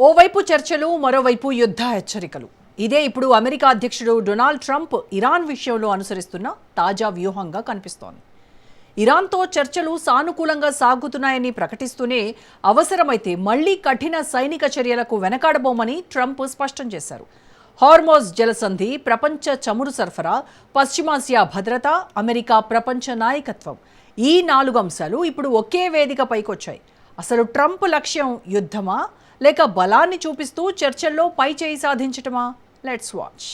ఓవైపు చర్చలు, మరోవైపు యుద్ధ హెచ్చరికలు. ఇదే ఇప్పుడు అమెరికా అధ్యక్షుడు డొనాల్డ్ ట్రంప్ ఇరాన్ విషయంలో అనుసరిస్తున్న తాజా వ్యూహంగా కనిపిస్తోంది. ఇరాన్తో చర్చలు సానుకూలంగా సాగుతున్నాయని ప్రకటిస్తూనే అవసరమైతే మళ్లీ కఠిన సైనిక చర్యలకు వెనకాడబోమని ట్రంప్ స్పష్టం చేశారు. హార్మోజ్ జలసంధి, ప్రపంచ చమురు సరఫరా, పశ్చిమాసియా భద్రత, అమెరికా ప్రపంచ నాయకత్వం, ఈ 4 అంశాలు ఇప్పుడు ఒకే వేదిక పైకొచ్చాయి. అసలు ట్రంప్ లక్ష్యం యుద్ధమా, లేక బలాన్ని చూపిస్తూ చర్చల్లో పై చేయి సాధించటమా? Let's watch.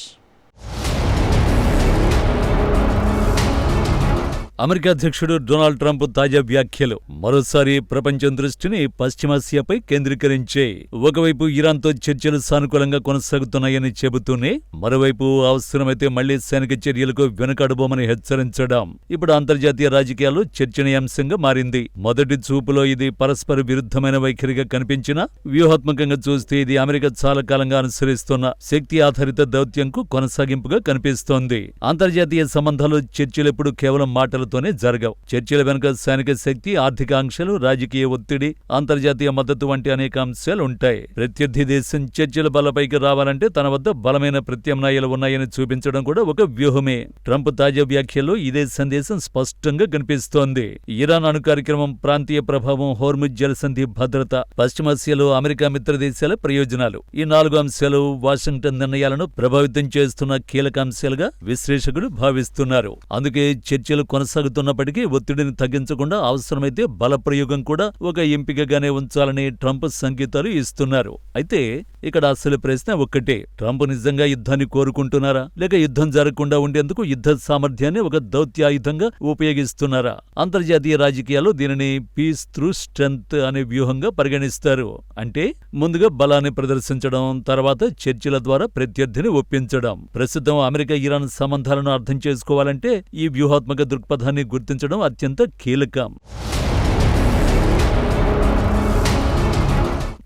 అమెరికా అధ్యక్షుడు డొనాల్డ్ ట్రంప్ తాజా వ్యాఖ్యలు మరోసారి ప్రపంచం దృష్టిని పశ్చిమాసియాపై కేంద్రీకరించాయి. ఒకవైపు ఇరాన్తో చర్చలు సానుకూలంగా కొనసాగుతున్నాయని చెబుతూనే మరోవైపు అవసరమైతే మళ్లీ సైనిక చర్యలకు వెనుకాడబోమని హెచ్చరించడం ఇప్పుడు అంతర్జాతీయ రాజకీయాల్లో చర్చనీయాంశంగా మారింది. మొదటి చూపులో ఇది పరస్పర విరుద్ధమైన వైఖరిగా కనిపించినా వ్యూహాత్మకంగా చూస్తే ఇది అమెరికా చాలా కాలంగా అనుసరిస్తున్న శక్తి ఆధారిత దౌత్యంకు కొనసాగింపుగా కనిపిస్తోంది. అంతర్జాతీయ సంబంధాలు చర్చలెప్పుడు కేవలం మాటలతోనే జరగవు. చర్చల వెనుక సైనిక శక్తి, ఆర్థిక ఆంక్షలు, రాజకీయ ఒత్తిడి, అంతర్జాతీయ మద్దతు వంటి అనేక అంశాలు ఉంటాయి. ప్రత్యర్థి దేశం చర్చల బలపైకి రావాలంటే తన వద్ద బలమైన ప్రత్యామ్నాయాలు ఉన్నాయని చూపించడం కూడా ఒక వ్యూహమే. ట్రంప్ తాజా వ్యాఖ్యల్లో ఇదే సందేశం స్పష్టంగా కనిపిస్తోంది. ఇరాన్ అణు కార్యక్రమం, ప్రాంతీయ ప్రభావం, హోర్ముజ్ జలసంధి భద్రత, పశ్చిమాసియాలో అమెరికా మిత్ర దేశాల ప్రయోజనాలు, ఈ 4 అంశాలు వాషింగ్టన్ నిర్ణయాలను ప్రభావితం చేస్తున్న కీలక అంశాలుగా విశ్లేషకులు భావిస్తున్నారు. అందుకే చర్చలు కొనసాగుతున్నప్పటికీ ఒత్తిడిని తగ్గించకుండా అవసరమైతే బలప్రయోగం కూడా ఒక ఎంపికగానే ఉంచాలని ట్రంప్ సంకేతాలు ఇస్తున్నారు. అయితే ఇక్కడ అసలు ప్రశ్న ఒక్కటే, ట్రంప్ నిజంగా యుద్ధాన్ని కోరుకుంటున్నారా, లేక యుద్ధం జరగకుండా ఉండేందుకు యుద్ధ సామర్థ్యాన్ని ఒక దౌత్యాయుధంగా ఉపయోగిస్తున్నారా? అంతర్జాతీయ రాజకీయాల్లో దీనిని పీస్ త్రూ స్ట్రెంగ్త్ అనే వ్యూహంగా పరిగణిస్తారు. అంటే ముందుగా బలాన్ని ప్రదర్శించడం, తర్వాత చర్చల ద్వారా ప్రత్యర్థిని ఒప్పించడం. ప్రస్తుతం అమెరికా ఇరాన్ సంబంధాలను అర్థం చేసుకోవాలంటే ఈ వ్యూహాత్మక దృక్పథాన్ని గుర్తించడం అత్యంత కీలకం.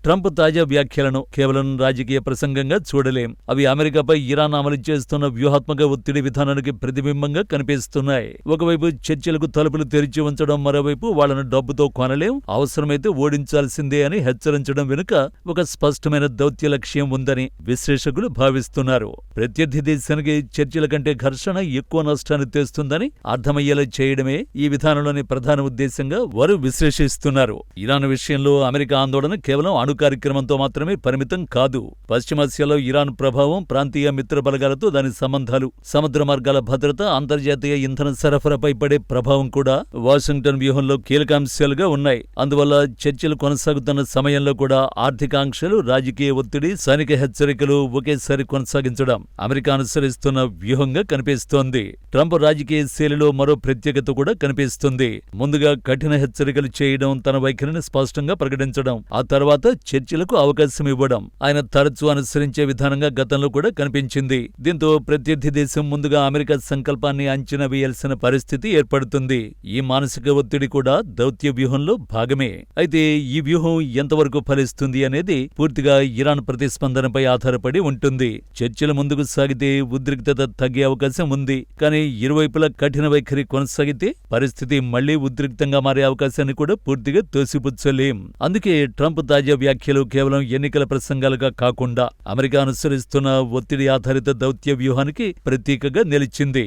ట్రంప్ తాజా వ్యాఖ్యలను కేవలం రాజకీయ ప్రసంగంగా చూడలేం. అవి అమెరికాపై ఇరాన్ అమలు చేస్తున్న వ్యూహాత్మక ఒత్తిడి విధానానికి ప్రతిబింబంగా కనిపిస్తున్నాయి. ఒకవైపు చర్చలకు తలుపులు తెరిచి ఉంచడం, మరోవైపు వాళ్లను డబ్బుతో కొనలేం, అవసరమైతే ఓడించాల్సిందే అని హెచ్చరించడం వెనుక ఒక స్పష్టమైన దౌత్య లక్ష్యం ఉందని విశ్లేషకులు భావిస్తున్నారు. ప్రత్యర్థి దేశానికి చర్చల కంటే ఘర్షణ ఎక్కువ నష్టాన్ని తెస్తుందని అర్థమయ్యేలా చేయడమే ఈ విధానంలోని ప్రధాన ఉద్దేశంగా వారు విశ్లేషిస్తున్నారు. ఇరాన్ విషయంలో అమెరికా ఆందోళన కేవలం అణు కార్యక్రమంతో మాత్రమే పరిమితం కాదు. పశ్చిమాసియాలో ఇరాన్ ప్రభావం, ప్రాంతీయ మిత్ర బలగాలతో దాని సంబంధాలు, సముద్ర మార్గాల భద్రత, అంతర్జాతీయ ఇంధన సరఫరాపై పడే ప్రభావం కూడా వాషింగ్టన్ వ్యూహంలో కీలక అంశాలుగా ఉన్నాయి. అందువల్ల చర్చలు కొనసాగుతున్న సమయంలో కూడా ఆర్థిక ఆంక్షలు, రాజకీయ ఒత్తిడి, సైనిక హెచ్చరికలు ఒకేసారి కొనసాగించడం అమెరికా అనుసరిస్తున్న వ్యూహంగా కనిపిస్తోంది. ట్రంప్ రాజకీయ శైలిలో మరో ప్రత్యేకత కూడా కనిపిస్తుంది. ముందుగా కఠిన హెచ్చరికలు చేయడం, తన వైఖరిని స్పష్టంగా ప్రకటించడం, ఆ తర్వాత చర్చలకు అవకాశం ఇవ్వడం ఆయన తరచూ అనుసరించే విధానంగా గతంలో కూడా కనిపించింది. దీంతో ప్రత్యర్థి దేశం ముందుగా అమెరికా సంకల్పాన్ని అంచనా వేయాల్సిన పరిస్థితి ఏర్పడుతుంది. ఈ మానసిక ఒత్తిడి కూడా దౌత్య వ్యూహంలో భాగమే. అయితే ఈ వ్యూహం ఎంతవరకు ఫలిస్తుంది అనేది పూర్తిగా ఇరాన్ ప్రతిస్పందనపై ఆధారపడి ఉంటుంది. చర్చలు ముందుకు సాగితే ఉద్రిక్తత తగ్గే అవకాశం ఉంది. కానీ ఇరువైపులా కఠిన వైఖరి కొనసాగితే పరిస్థితి మళ్లీ ఉద్రిక్తంగా మారే అవకాశాన్ని కూడా పూర్తిగా తోసిపుచ్చలేం. అందుకే ట్రంప్ తాజా వ్యాఖ్యలు కేవలం ఎన్నికల ప్రసంగాలుగా కాకుండా అమెరికా అనుసరిస్తున్న ఒత్తిడి ఆధారిత దౌత్య వ్యూహానికి ప్రతీకగా నిలిచింది.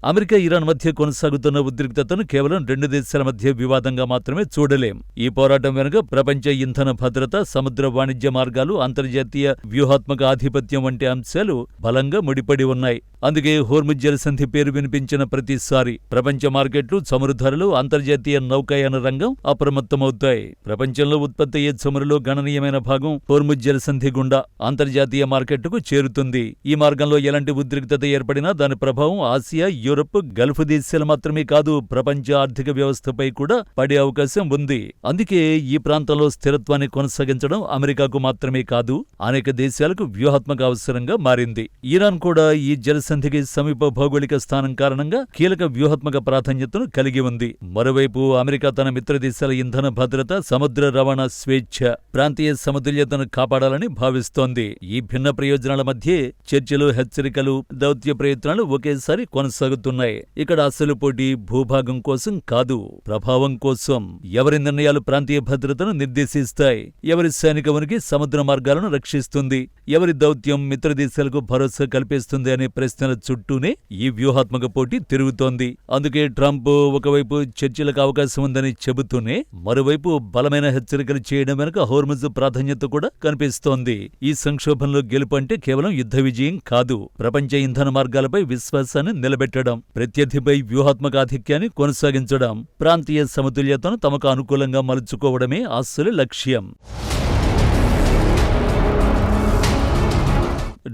అమెరికా ఇరాన్ మధ్య కొనసాగుతున్న ఉద్రిక్తతను కేవలం 2 దేశాల మధ్య వివాదంగా మాత్రమే చూడలేం. ఈ పోరాటం వెనుక ప్రపంచ ఇంధన భద్రత, సముద్ర వాణిజ్య మార్గాలు, అంతర్జాతీయ వ్యూహాత్మక ఆధిపత్యం వంటి అంశాలు బలంగా ముడిపడి ఉన్నాయి. అందుకే హోర్ముజ్ జలసంధి పేరు వినిపించిన ప్రతిసారి ప్రపంచ మార్కెట్లు, చమురు ధరలు, అంతర్జాతీయ నౌకాయాన రంగం అప్రమత్తమవుతాయి. ప్రపంచంలో ఉత్పత్తి అయ్యే చమురులో గణనీయమైన భాగం హోర్ముజ్ జలసంధి గుండా అంతర్జాతీయ మార్కెట్కు చేరుతుంది. ఈ మార్గంలో ఎలాంటి ఉద్రిక్తత ఏర్పడినా దాని ప్రభావం ఆసియా, యూరప్, గల్ఫ్ దేశాలు మాత్రమే కాదు, ప్రపంచ ఆర్థిక వ్యవస్థపై కూడా పడే అవకాశం ఉంది. అందుకే ఈ ప్రాంతంలో స్థిరత్వాన్ని కొనసాగించడం అమెరికాకు మాత్రమే కాదు, అనేక దేశాలకు వ్యూహాత్మక అవసరంగా మారింది. ఇరాన్ కూడా ఈ జలసంధికి సమీప భౌగోళిక స్థానం కారణంగా కీలక వ్యూహాత్మక ప్రాధాన్యతను కలిగి ఉంది. మరోవైపు అమెరికా తన మిత్ర దేశాల ఇంధన భద్రత, సముద్ర రవాణా స్వేచ్ఛ, ప్రాంతీయ సమతుల్యతను కాపాడాలని భావిస్తోంది. ఈ భిన్న ప్రయోజనాల మధ్యే చర్చలు, హెచ్చరికలు, దౌత్య ప్రయత్నాలు ఒకేసారి కొనసాగుతున్నాయి. సాగుతున్నాయి. ఇక్కడ అసలు పోటీ భూభాగం కోసం కాదు, ప్రభావం కోసం. ఎవరి నిర్ణయాలు ప్రాంతీయ భద్రతను నిర్దేశిస్తాయి, ఎవరి సైనిక ఉనికి సముద్ర మార్గాలను రక్షిస్తుంది, ఎవరి దౌత్యం మిత్రదేశాలకు భరోసా కల్పిస్తుంది అనే ప్రశ్నల చుట్టూనే ఈ వ్యూహాత్మక పోటీ తిరుగుతోంది. అందుకే ట్రంప్ ఒకవైపు చర్చలకు అవకాశం ఉందని చెబుతూనే మరోవైపు బలమైన హెచ్చరికలు చేయడం వెనుక హోర్ముజ్ ప్రాధాన్యత కూడా కనిపిస్తోంది. ఈ సంక్షోభంలో గెలుపు అంటే కేవలం యుద్ధ విజయం కాదు, ప్రపంచ ఇంధన మార్గాలపై విశ్వాసాన్ని నిలబెట్టడం, ప్రత్యర్థిపై వ్యూహాత్మక ఆధిక్యాన్ని కొనసాగించడం, ప్రాంతీయ సమతుల్యతను తమకు అనుకూలంగా మలుచుకోవడమే అసలు లక్ష్యం.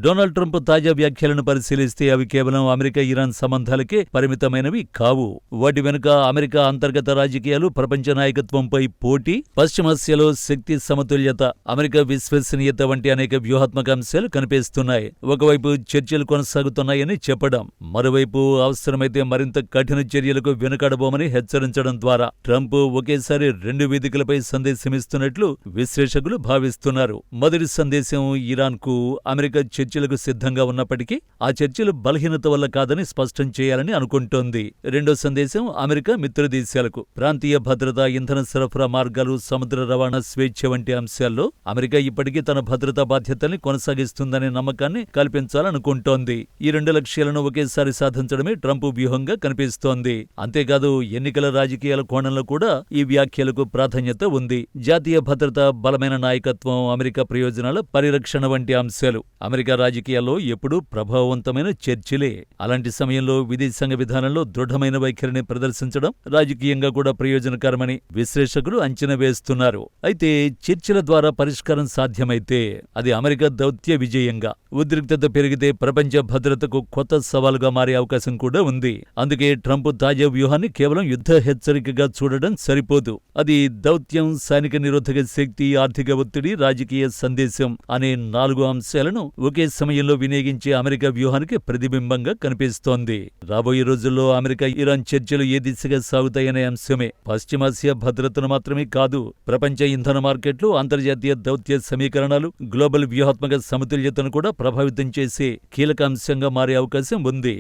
డొనాల్డ్ ట్రంప్ తాజా వ్యాఖ్యలను పరిశీలిస్తే అవి కేవలం అమెరికా ఇరాన్ సంబంధాలకే పరిమితమైనవి కావు. వాటి వెనుక అమెరికా అంతర్గత రాజకీయాలు, ప్రపంచ నాయకత్వంపై పోటీ, పశ్చిమాసియాలో శక్తి సమతుల్యత, అమెరికా విశ్వసనీయత వంటి అనేక వ్యూహాత్మక అంశాలు కనిపిస్తున్నాయి. ఒకవైపు చర్చలు కొనసాగుతున్నాయని చెప్పడం, మరోవైపు అవసరమైతే మరింత కఠిన చర్యలకు వెనుకాడబోమని హెచ్చరించడం ద్వారా ట్రంప్ ఒకేసారి రెండు వేదికలపై సందేశమిస్తున్నట్లు విశ్లేషకులు భావిస్తున్నారు. మొదటి సందేశం ఇరాన్కు అమెరికా చర్చలకు సిద్ధంగా ఉన్నప్పటికీ ఆ చర్చలు బలహీనత వల్ల కాదని స్పష్టం చేయాలని అనుకుంటోంది. రెండో సందేశం అమెరికా మిత్రదేశాలకు ప్రాంతీయ భద్రత, ఇంధన సరఫరా మార్గాలు, సముద్ర రవాణా స్వేచ్ఛ వంటి అంశాల్లో అమెరికా ఇప్పటికీ తన భద్రతా బాధ్యతల్ని కొనసాగిస్తుందనే నమ్మకాన్ని కల్పించాలనుకుంటోంది. ఈ రెండు లక్ష్యాలను ఒకేసారి సాధించడమే ట్రంప్ వ్యూహంగా కనిపిస్తోంది. అంతేకాదు ఎన్నికల రాజకీయాల కోణంలో కూడా ఈ వ్యాఖ్యలకు ప్రాధాన్యత ఉంది. జాతీయ భద్రత, బలమైన నాయకత్వం, అమెరికా ప్రయోజనాల పరిరక్షణ వంటి అంశాలు అమెరికా రాజకీయాల్లో ఎప్పుడూ ప్రభావవంతమైన చర్చలే. అలాంటి సమయంలో విదేశాంగ విధానంలో దృఢమైన వైఖరిని ప్రదర్శించడం రాజకీయంగా కూడా ప్రయోజనకరమని విశ్లేషకులు అంచనా వేస్తున్నారు. అయితే చర్చల ద్వారా పరిష్కారం సాధ్యమైతే అది అమెరికా దౌత్య విజయంగా, ఉద్రిక్తత పెరిగితే ప్రపంచ భద్రతకు కొత్త సవాలుగా మారే అవకాశం కూడా ఉంది. అందుకే ట్రంప్ తాజా వ్యూహాన్ని కేవలం యుద్ధ హెచ్చరికగా చూడడం సరిపోదు. అది దౌత్యం, సైనిక నిరోధక శక్తి, ఆర్థిక ఒత్తిడి, రాజకీయ సందేశం అనే 4 అంశాలను ఒకే సమయంలో వినియోగించే అమెరికా వ్యూహానికి ప్రతిబింబంగా కనిపిస్తోంది. రాబోయే రోజుల్లో అమెరికా ఇరాన్ చర్చలు ఏ దిశగా సాగుతాయనే అంశమే పశ్చిమాసియా భద్రతను మాత్రమే కాదు, ప్రపంచ ఇంధన మార్కెట్లు, అంతర్జాతీయ దౌత్య సమీకరణాలు, గ్లోబల్ వ్యూహాత్మక సమతుల్యతను కూడా ప్రభావితం చేసే కీలక అంశంగా మారే అవకాశం ఉంది.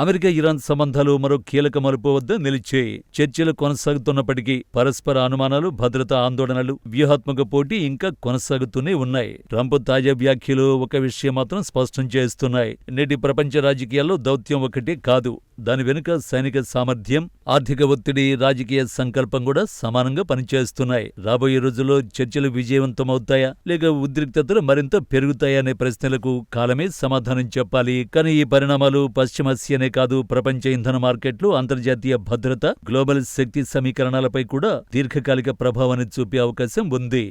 అమెరికా ఇరాన్ సంబంధాలు మరో కీలక మలుపు వద్ద నిలిచాయి. చర్చలు కొనసాగుతున్నప్పటికీ పరస్పర అనుమానాలు, భద్రతా ఆందోళనలు, వ్యూహాత్మక పోటీ ఇంకా కొనసాగుతూనే ఉన్నాయి. ట్రంప్ తాజా వ్యాఖ్యలు ఒక విషయం మాత్రం స్పష్టం చేస్తున్నాయి. నేటి ప్రపంచ రాజకీయాల్లో దౌత్యం ఒకటే కాదు, దాని వెనుక సైనిక సామర్థ్యం, ఆర్థిక ఒత్తిడి, రాజకీయ సంకల్పం కూడా సమానంగా పనిచేస్తున్నాయి. రాబోయే రోజుల్లో చర్చలు విజయవంతమవుతాయా లేక ఉద్రిక్తతలు మరింత పెరుగుతాయా అనే ప్రశ్నలకు కాలమే సమాధానం చెప్పాలి. కానీ ఈ పరిణామాలు పశ్చిమాసియానే కాదు, ప్రపంచ ఇంధన మార్కెట్లు, అంతర్జాతీయ భద్రత, గ్లోబల్ శక్తి సమీకరణాలపై కూడా దీర్ఘకాలిక ప్రభావాన్ని చూపే అవకాశం ఉంది.